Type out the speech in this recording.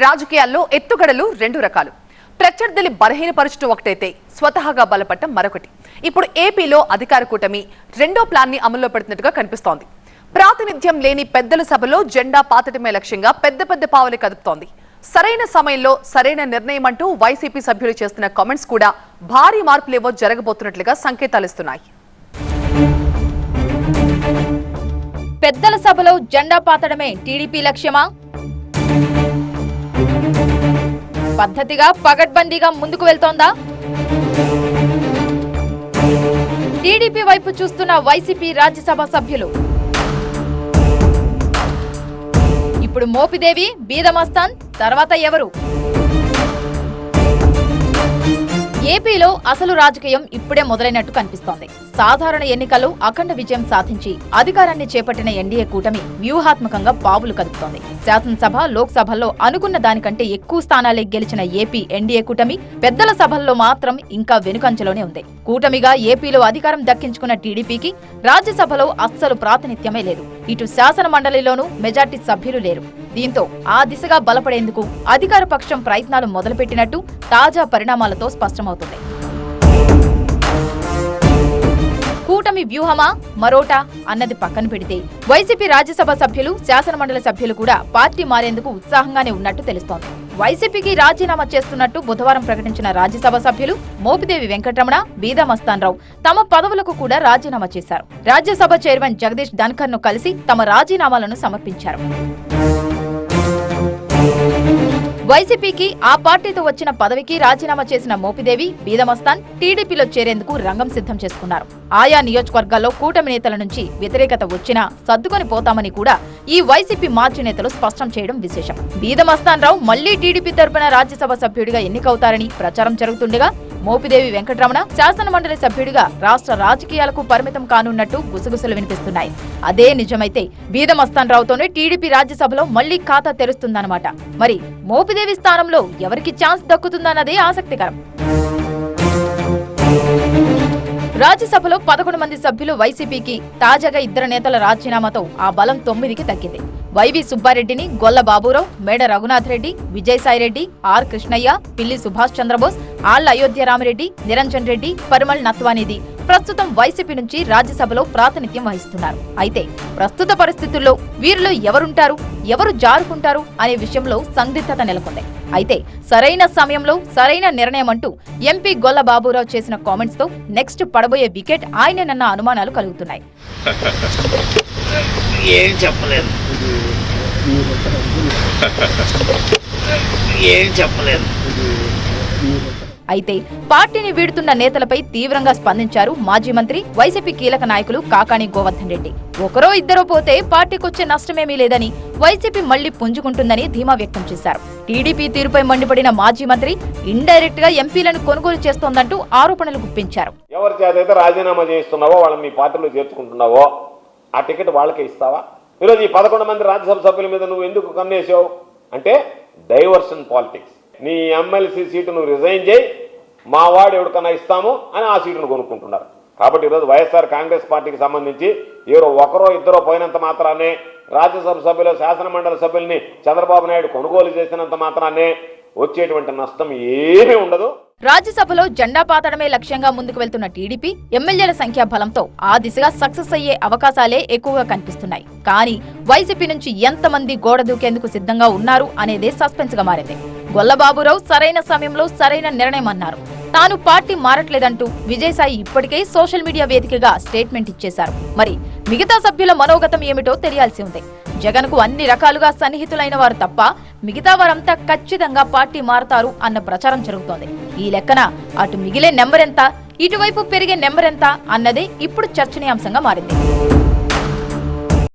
రాజకీయాల్లో ఎత్తుగడలు రెండు రకాలు. ప్రత్యర్థులు బలహీనపరచడం ఒకటైతే స్వతహాగా బలపడటం మరొకటి. ఇప్పుడు ఏపీలో అధికార కూటమి రెండో ప్లాన్ ని అమల్లో పెడుతున్నట్టుగా కనిపిస్తోంది. ప్రాతినిధ్యం లేని పెద్దల సభలో జెండా పాతటమే లక్ష్యంగా పెద్ద పెద్ద పావులు కదుపుతోంది. సరైన సమయంలో సరైన నిర్ణయం అంటూ వైసీపీ సభ్యులు చేస్తున్న కామెంట్స్ కూడా భారీ మార్పులేవో జరగబోతున్నట్లుగా సంకేతాలిస్తున్నాయి. పెద్దల సభలో జెండా పాతడమే టీడీపీ లక్ష్యమా? పద్ధతిగా పగడ్బందీగా ముందుకు వెళ్తోందా? టీడీపీ వైపు చూస్తున్న వైసీపీ రాజ్యసభ సభ్యులు. ఇప్పుడు మోపిదేవి, బీదమస్తాన్, తర్వాత ఎవరు? ఏపీలో అసలు రాజకీయం ఇప్పుడే మొదలైనట్టు కనిపిస్తోంది. సాధారణ ఎన్నికల్లో అఖండ విజయం సాధించి అధికారాన్ని చేపట్టిన ఎన్డీఏ కూటమి వ్యూహాత్మకంగా పావులు కదుపుతోంది. శాసనసభ, లోక్సభల్లో అనుకున్న దానికంటే ఎక్కువ స్థానాలే గెలిచిన ఏపీ ఎన్డీఏ కూటమి పెద్దల సభల్లో మాత్రం ఇంకా వెనుకంచెలోనే ఉంది. కూటమిగా ఏపీలో అధికారం దక్కించుకున్న టీడీపీకి రాజ్యసభలో అస్సలు ప్రాతినిధ్యమే లేదు. ఇటు శాసన మండలిలోనూ మెజార్టీ సభ్యులు లేరు. దీంతో ఆ దిశగా బలపడేందుకు అధికార పక్షం ప్రయత్నాలు మొదలుపెట్టినట్టు తాజా పరిణామాలతో స్పష్టమవుతుంది. కూటమి వ్యూహమా మరోటా అన్నది పక్కన పెడితే వైసీపీ రాజ్యసభ సభ్యులు, శాసనమండలి సభ్యులు కూడా పార్టీ మారేందుకు ఉత్సాహంగానే ఉన్నట్టు తెలుస్తోంది. వైసీపీకి రాజీనామా చేస్తున్నట్టు బుధవారం ప్రకటించిన రాజ్యసభ సభ్యులు మోపిదేవి వెంకటరమణ, బీదమస్తాన్ రావు తమ పదవులకు కూడా రాజీనామా చేశారు. రాజ్యసభ చైర్మన్ జగదీష్ ధన్కర్ ను కలిసి తమ రాజీనామాలను సమర్పించారు. వైసీపీకి ఆ పార్టీతో వచ్చిన పదవికి రాజీనామా చేసిన మోపిదేవి, బీదమస్తాన్ టీడీపీలో చేరేందుకు రంగం సిద్ధం చేసుకున్నారు. ఆయా నియోజకవర్గాల్లో కూటమి నేతల నుంచి వ్యతిరేకత వచ్చినా సర్దుకొని పోతామని కూడా ఈ వైసీపీ మార్చి నేతలు స్పష్టం చేయడం విశేషం. బీదమస్తాన్ రావు మళ్లీ టీడీపీ తరపున రాజ్యసభ సభ్యుడిగా ఎన్నికవుతారని ప్రచారం జరుగుతుండగా, మోపిదేవి వెంకటరమణ శాసన మండలి సభ్యుడిగా రాష్ట్ర రాజకీయాలకు పరిమితం కానున్నట్టు గుసగుసలు వినిపిస్తున్నాయి. అదే నిజమైతే బీదమస్తాన్ రావుతోనే టీడీపీ రాజ్యసభలో మళ్లీ ఖాతా తెరుస్తుందన్నమాట. మరి మోపిదేవి స్థానంలో ఎవరికి ఛాన్స్ దక్కుతుందన్నదే ఆసక్తికరం. రాజ్యసభలో 11 మంది సభ్యులు వైసీపీకి తాజాగా 2 నేతల రాజీనామాతో ఆ బలం 9కి తగ్గింది. వైవి సుబ్బారెడ్డిని గొల్ల బాబురావు, మేడ రఘునాథ్ రెడ్డి, విజయసాయిరెడ్డి, ఆర్ కృష్ణయ్య, పిల్లి సుభాష్ చంద్రబోస్, ఆళ్ల అయోధ్య రామిరెడ్డి, నిరంజన్ రెడ్డి, పరిమళ్ నత్వానిధి ప్రస్తుతం వైసీపీ నుంచి రాజ్యసభలో ప్రాతినిధ్యం వహిస్తున్నారు. అయితే ప్రస్తుత పరిస్థితుల్లో వీరిలో ఎవరుంటారు, ఎవరు జారుకుంటారు అనే విషయంలో సందిగ్ధత నెలకొంది. అయితే సరైన సమయంలో సరైన నిర్ణయం అంటూ ఎంపీ గొల్ల బాబురావు చేసిన కామెంట్స్ తో నెక్స్ట్ పడబోయే వికెట్ ఆయనేనన్న అనుమానాలు కలుగుతున్నాయి. అయితే పార్టీని వీడుతున్న నేతలపై తీవ్రంగా స్పందించారు మాజీ మంత్రి, వైసీపీ కీలక నాయకులు కాకాణి గోవర్ధన్ రెడ్డి. ఒకరో ఇద్దరో పోతే పార్టీకొచ్చే నష్టమేమీ లేదని, వైసీపీ మళ్లీ పుంజుకుంటుందని ధీమా వ్యక్తం చేశారు. టీడీపీ తీరుపై మండిపడిన మాజీ మంత్రి ఇండైరెక్ట్ గా ఎంపీలను కొనుగోలు చేస్తోందంటూ ఆరోపణలు గుప్పించారు. ఎవరి చేతైతే రాజీనామా చేస్తున్నావో వాళ్ళని మీ పార్టీలో చేర్చుకుంటున్నావో ఆ టికెట్ వాళ్ళకే ఇస్తావా? ఈరోజు ఈ 11 మంది రాజ్యసభ సభ్యుల మీద నువ్వు ఎందుకు కన్నేసావు అంటే డైవర్షన్ పాలిటిక్స్. నీ ఎమ్మెల్సీ సీటు నువ్వు రిజైన్ చేయి, మా వాడు ఎవరికన్నా ఇస్తాము అని ఆ సీటును కొనుక్కుంటున్నారు. కాబట్టి ఈరోజు వైఎస్ఆర్ కాంగ్రెస్ పార్టీకి సంబంధించి ఎవరో ఒకరో ఇద్దరో పోయినంత మాత్రాన్నే, రాజ్యసభ సభ్యులు, శాసన మండలి సభ్యుల్ని చంద్రబాబు నాయుడు కొనుగోలు చేసినంత మాత్రాన్నే వచ్చేటువంటి నష్టం ఏమీ ఉండదు. రాజ్యసభలో జెండా పాతడమే లక్ష్యంగా ముందుకు వెళ్తున్న టీడీపీ ఎమ్మెల్యేల సంఖ్యా బలంతో ఆ దిశగా సక్సెస్ అయ్యే అవకాశాలే ఎక్కువగా కనిపిస్తున్నాయి. కానీ వైసీపీ నుంచి ఎంతమంది గోడ దూకేందుకు సిద్ధంగా ఉన్నారు అనేదే సస్పెన్స్ గా మారింది. గొల్లబాబురావు సరైన సమయంలో సరైన నిర్ణయం అన్నారు. తాను పార్టీ మారట్లేదంటూ విజయసాయి ఇప్పటికే సోషల్ మీడియా వేదికగా స్టేట్మెంట్ ఇచ్చేశారు. మరి మిగతా సభ్యుల మనోగతం ఏమిటో తెలియాల్సి ఉంది. జగన్ కు అన్ని రకాలుగా సన్నిహితులైన వారు తప్ప మిగతా వారంతా ఖచ్చితంగా పార్టీ మారతారు అన్న ప్రచారం జరుగుతోంది. ఈ లెక్కన అటు మిగిలే నెంబర్ ఎంత, ఇటువైపు పెరిగే నెంబర్ ఎంత అన్నదే ఇప్పుడు చర్చనీయాంశంగా మారింది.